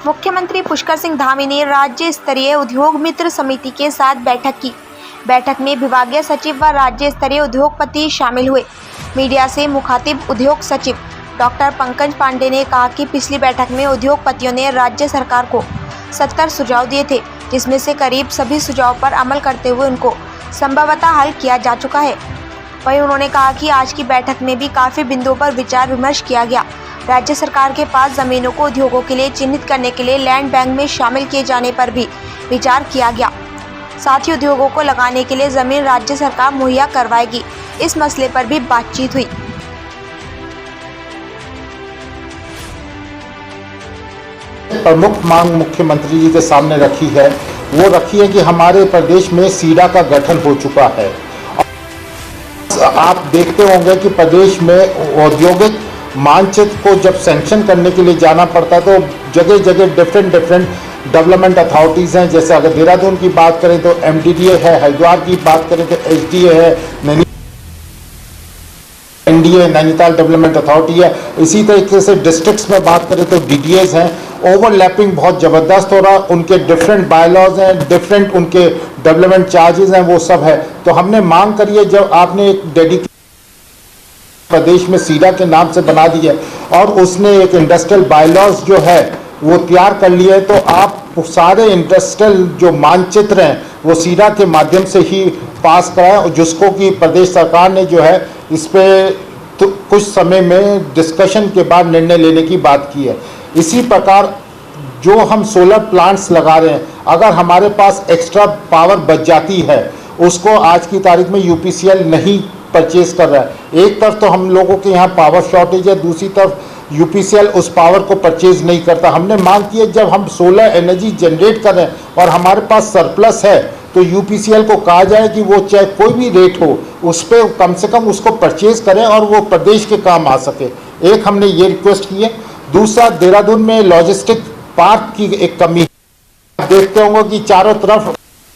मुख्यमंत्री पुष्कर सिंह धामी ने राज्य स्तरीय उद्योग मित्र समिति के साथ बैठक की। बैठक में विभागीय सचिव व राज्य स्तरीय उद्योगपति शामिल हुए। मीडिया से मुखातिब उद्योग सचिव डॉक्टर पंकज पांडे ने कहा कि पिछली बैठक में उद्योगपतियों ने राज्य सरकार को 70 सुझाव दिए थे, जिसमें से करीब सभी सुझाव पर अमल करते हुए उनको संभवतः हल किया जा चुका है। वहीं उन्होंने कहा कि आज की बैठक में भी काफ़ी बिंदुओं पर विचार विमर्श किया गया। राज्य सरकार के पास ज़मीनों को उद्योगों के लिए चिन्हित करने के लिए लैंड बैंक में शामिल किए जाने पर भी विचार किया गया। साथ ही उद्योगों को लगाने के लिए ज़मीन राज्य सरकार मुहैया करवाएगी, इस मसले पर भी बातचीत हुई। प्रमुख मांग मुख्यमंत्री जी के सामने रखी है, वो रखी है कि हमारे प्रदेश में सीडा का गठन हो चुका है। आप देखते होंगे कि प्रदेश में औद्योगिक मानचित्र को जब सैंक्शन करने के लिए जाना पड़ता है तो जगह जगह डिफरेंट डेवलपमेंट अथॉरिटीज़ हैं। जैसे अगर देहरादून की बात करें तो MDDA है, हरिद्वार की बात करें तो SDA है, NDA नैनीताल डेवलपमेंट अथॉरिटी है। इसी तरीके से डिस्ट्रिक्ट्स में बात करें तो DDAs हैं। ओवरलैपिंग बहुत ज़बरदस्त हो रहा, उनके डिफरेंट बायलॉज हैं, डिफरेंट उनके डेवलपमेंट चार्जेस हैं, वो सब है। तो हमने मांग करी है, जब आपने एक डेडिकेटेड प्रदेश में सीडा के नाम से बना दी है और उसने एक इंडस्ट्रियल बायलॉज जो है वो तैयार कर लिया है, तो आप सारे इंडस्ट्रियल जो मानचित्र हैं वो सीडा के माध्यम से ही पास कराएं, जिसको कि प्रदेश सरकार ने जो है इस पर तो कुछ समय में डिस्कशन के बाद निर्णय लेने की बात की है। इसी प्रकार जो हम सोलर प्लांट्स लगा रहे हैं, अगर हमारे पास एक्स्ट्रा पावर बच जाती है, उसको आज की तारीख में UPCL नहीं परचेज कर रहा है। एक तरफ तो हम लोगों के यहाँ पावर शॉर्टेज है, दूसरी तरफ UPCL उस पावर को परचेज नहीं करता। हमने मांग की है, जब हम सोलर एनर्जी जनरेट कर रहे हैं और हमारे पास सरप्लस है, तो UPCL को कहा जाए कि वो चाहे कोई भी रेट हो, उस पर कम से कम उसको परचेज करें और वो प्रदेश के काम आ सके। एक हमने ये रिक्वेस्ट की है। दूसरा, देहरादून में लॉजिस्टिक पार्क की एक कमी है। देखते होंगे कि चारों तरफ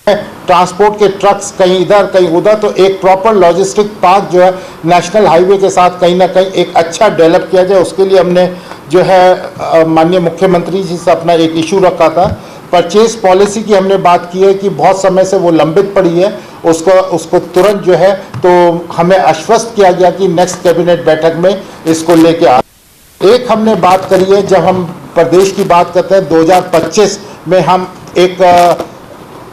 ट्रांसपोर्ट के ट्रक्स कहीं इधर कहीं उधर, तो एक प्रॉपर लॉजिस्टिक पार्क जो है नेशनल हाईवे के साथ कहीं ना कहीं एक अच्छा डेवलप किया जाए। उसके लिए हमने जो है माननीय मुख्यमंत्री जी से अपना एक इशू रखा था। परचेज पॉलिसी की हमने बात की है कि बहुत समय से वो लंबित पड़ी है, उसको तुरंत जो है तो हमें आश्वस्त किया गया कि नेक्स्ट कैबिनेट बैठक में इसको लेके आ। एक हमने बात करी है, जब हम प्रदेश की बात करते हैं 2025 में हम एक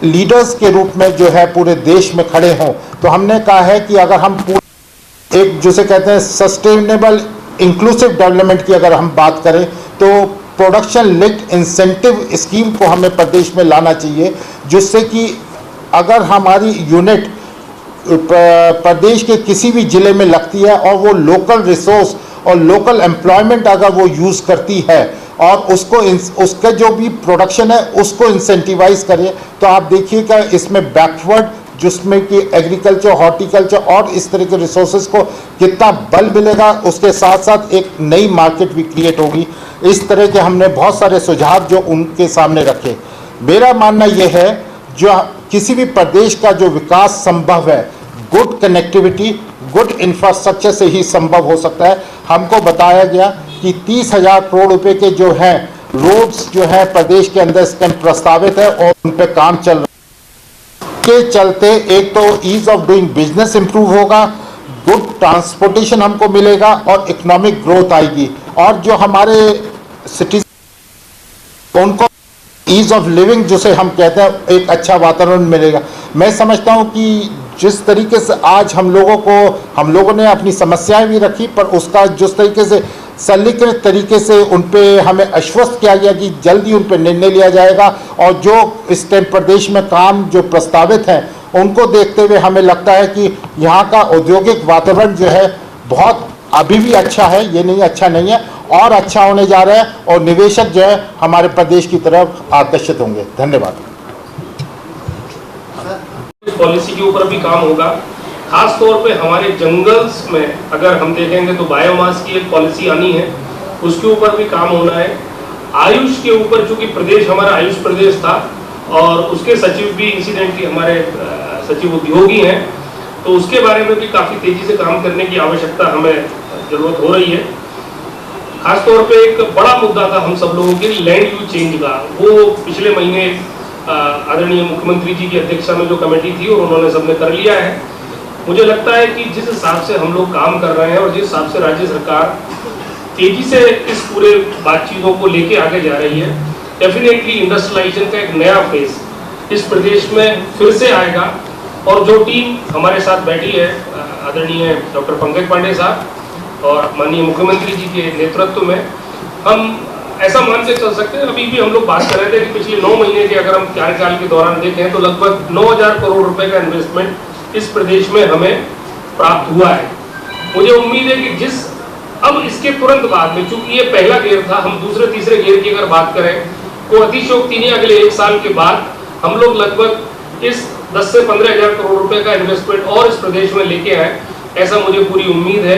लीडर्स के रूप में जो है पूरे देश में खड़े हों, तो हमने कहा है कि अगर हम एक जिसे कहते हैं सस्टेनेबल इंक्लूसिव डेवलपमेंट की अगर हम बात करें, तो प्रोडक्शन लिंक्ड इंसेंटिव स्कीम को हमें प्रदेश में लाना चाहिए, जिससे कि अगर हमारी यूनिट प्रदेश के किसी भी ज़िले में लगती है और वो लोकल रिसोर्स और लोकल एम्प्लॉयमेंट अगर वो यूज़ करती है और उसका जो भी प्रोडक्शन है उसको इंसेंटिवाइज करें, तो आप देखिएगा इसमें बैकवर्ड जिसमें कि एग्रीकल्चर, हॉर्टिकल्चर और इस तरह के रिसोर्सेज को कितना बल मिलेगा, उसके साथ साथ एक नई मार्केट भी क्रिएट होगी। इस तरह के हमने बहुत सारे सुझाव जो उनके सामने रखे। मेरा मानना यह है, जो किसी भी प्रदेश का जो विकास संभव है, गुड कनेक्टिविटी, गुड इंफ्रास्ट्रक्चर से ही संभव हो सकता है। हमको बताया गया कि 30,000 करोड़ रुपए के जो हैं रोड्स जो है प्रदेश के अंदर इसके प्रस्तावित है और उन पे काम चल रहा है। के चलते एक तो ease of doing business improve होगा, गुड ट्रांसपोर्टेशन हमको मिलेगा और इकोनॉमिक ग्रोथ आएगी, और जो हमारे सिटीजन उनको ईज ऑफ लिविंग जिसे हम कहते हैं एक अच्छा वातावरण मिलेगा। मैं समझता हूँ कि जिस तरीके से आज हम लोगों ने अपनी समस्याएं भी रखी, पर उसका जिस तरीके से सरलीकृत तरीके से उन पे हमें आश्वस्त किया गया कि जल्दी उन पे निर्णय लिया जाएगा, और जो इस टाइम प्रदेश में काम जो प्रस्तावित हैं उनको देखते हुए हमें लगता है कि यहाँ का औद्योगिक वातावरण जो है बहुत अभी भी अच्छा है, ये नहीं अच्छा नहीं है, और अच्छा होने जा रहा है, और निवेशक जो है हमारे प्रदेश की तरफ आकर्षित होंगे। धन्यवाद। पॉलिसी के ऊपर भी काम होगा, खास तौर पे हमारे जंगल्स में अगर हम देखेंगे तो बायोमास की एक पॉलिसी आनी है, उसके ऊपर भी काम होना है। आयुष के ऊपर, चूंकि प्रदेश हमारा आयुष प्रदेश था और उसके सचिव भी इंसिडेंटली हमारे सचिव उद्योगी हैं, तो उसके बारे में भी काफ़ी तेज़ी से काम करने की आवश्यकता हमें ज़रूरत हो रही है। खासतौर पे एक बड़ा मुद्दा था हम सब लोगों के लैंड यूज चेंज का, वो पिछले महीने आदरणीय मुख्यमंत्री जी की अध्यक्षता में जो कमेटी थी और उन्होंने सबने कर लिया है। मुझे लगता है कि जिस हिसाब से हम लोग काम कर रहे हैं और जिस हिसाब से राज्य सरकार तेजी से इस पूरे बातचीतों को लेके आगे जा रही है, डेफिनेटली इंडस्ट्रियलाइजेशन का एक नया फेज इस प्रदेश में फिर से आएगा। और जो टीम हमारे साथ बैठी है, आदरणीय डॉक्टर पंकज पांडे साहब और माननीय मुख्यमंत्री जी के नेतृत्व में, हम ऐसा मान के चल सकते हैं। अभी भी हम लोग बात कर रहे थे कि पिछले 9 महीने के अगर हम कार्यकाल के दौरान देखें तो लगभग 9,000 करोड़ रुपए का इन्वेस्टमेंट इस प्रदेश में हमें प्राप्त हुआ है। मुझे उम्मीद है कि जिस अब इसके तुरंत बाद में, चूंकि ये पहला गेयर था, हम दूसरे तीसरे गेयर की अगर बात करें तो अतिशयोक्ति नहीं, अगले 1 साल के बाद हम लोग लगभग इस 10 से 15,000 करोड़ रुपए का इन्वेस्टमेंट और इस प्रदेश में लेके आए, ऐसा मुझे पूरी उम्मीद है।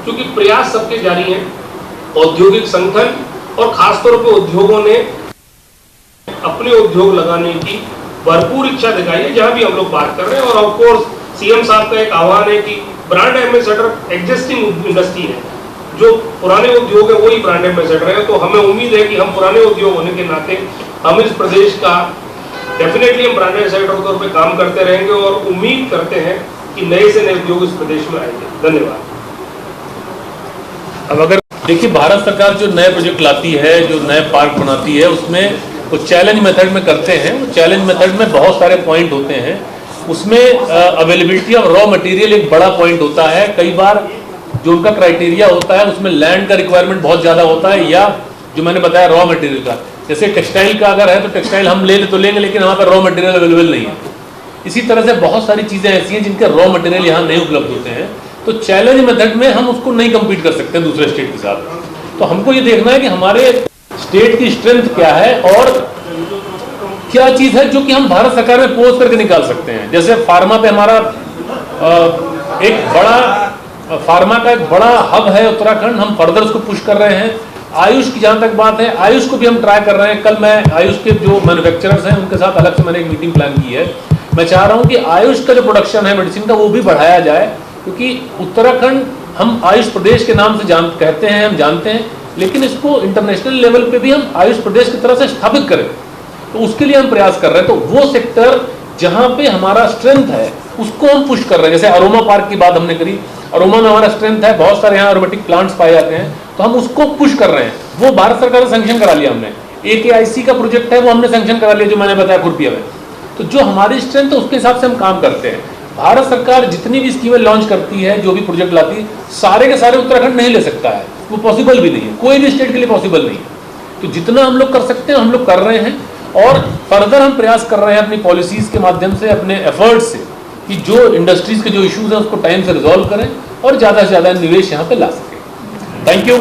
क्योंकि प्रयास सबके जारी हैं, औद्योगिक संगठन और खासतौर पर उद्योगों ने अपने उद्योग लगाने की भरपूर इच्छा दिखाई है जहां भी हम लोग बात कर रहे हैं। और ऑफकोर्स सीएम साहब का एक आह्वान है कि ब्रांड एम्बेसडर एग्जिस्टिंग इंडस्ट्री है, जो पुराने उद्योग है वही ब्रांड एम्बेसडर है। तो हमें उम्मीद है कि हम पुराने उद्योग होने के नाते हम इस प्रदेश का डेफिनेटली हम ब्रांड एम्बेसडर के तौर पर काम करते रहेंगे और उम्मीद करते हैं कि नए से नए उद्योग इस प्रदेश में आएंगे। धन्यवाद। अब अगर देखिए, भारत सरकार जो नए प्रोजेक्ट लाती है, जो नए पार्क बनाती है, उसमें वो चैलेंज मेथड में करते हैं। चैलेंज मेथड में बहुत सारे पॉइंट होते हैं। उसमें अवेलेबिलिटी ऑफ रॉ मटेरियल एक बड़ा पॉइंट होता है। कई बार जो उनका क्राइटेरिया होता है उसमें लैंड का रिक्वायरमेंट बहुत ज़्यादा होता है, या जो मैंने बताया रॉ मटेरियल का, जैसे टेक्सटाइल का अगर है तो टेक्सटाइल हम ले तो लेंगे, लेकिन वहाँ पर रॉ मटेरियल अवेलेबल नहीं है। इसी तरह से बहुत सारी चीज़ें ऐसी हैं जिनके रॉ मटेरियल यहाँ नहीं उपलब्ध होते हैं। तो चैलेंज मेथड में हम उसको नहीं कम्पीट कर सकते हैं दूसरे स्टेट के साथ। तो हमको ये देखना है कि हमारे स्टेट की स्ट्रेंथ क्या है और क्या चीज़ है जो कि हम भारत सरकार में पोस्ट करके निकाल सकते हैं। जैसे फार्मा पे हमारा एक बड़ा फार्मा का एक बड़ा हब है उत्तराखंड, हम फर्दर उसको पुश कर रहे हैं। आयुष की जहाँ तक बात है, आयुष को भी हम ट्राई कर रहे हैं। कल मैं आयुष के जो मैन्युफैक्चरर्स हैं उनके साथ अलग से मैंने एक मीटिंग प्लान की है। मैं चाह रहा हूँ कि आयुष का जो प्रोडक्शन है मेडिसिन का वो भी बढ़ाया जाए, क्योंकि उत्तराखंड हम आयुष प्रदेश के नाम से कहते हैं, हम जानते हैं, लेकिन इसको इंटरनेशनल लेवल पे भी हम आयुष प्रदेश की तरह से स्थापित करें, तो उसके लिए हम प्रयास कर रहे हैं। तो वो सेक्टर जहाँ पे हमारा स्ट्रेंथ है उसको हम पुश कर रहे हैं। जैसे अरोमा पार्क की बात हमने करी, अरोमा में हमारा स्ट्रेंथ है, बहुत सारे यहाँ एरोमेटिक प्लांट्स पाए जाते हैं, तो हम उसको पुश कर रहे हैं। वो भारत सरकार से सैंक्शन करा लिया हमने। AKIC का प्रोजेक्ट है वो हमने सैंक्शन करा लिया, जो मैंने बताया खुरपिया में। तो जो हमारी स्ट्रेंथ है उसके हिसाब से हम काम करते हैं। भारत सरकार जितनी भी स्कीमें लॉन्च करती है, जो भी प्रोजेक्ट लाती है, सारे के सारे उत्तराखंड नहीं ले सकता है, वो पॉसिबल भी नहीं है, कोई भी स्टेट के लिए पॉसिबल नहीं है। तो जितना हम लोग कर सकते हैं हम लोग कर रहे हैं, और फर्दर हम प्रयास कर रहे हैं अपनी पॉलिसीज के माध्यम से, अपने एफर्ट्स से, कि जो इंडस्ट्रीज के जो इश्यूज हैं उसको टाइम से रिजॉल्व करें और ज़्यादा से ज़्यादा निवेश यहाँ पे ला सकें। Thank you.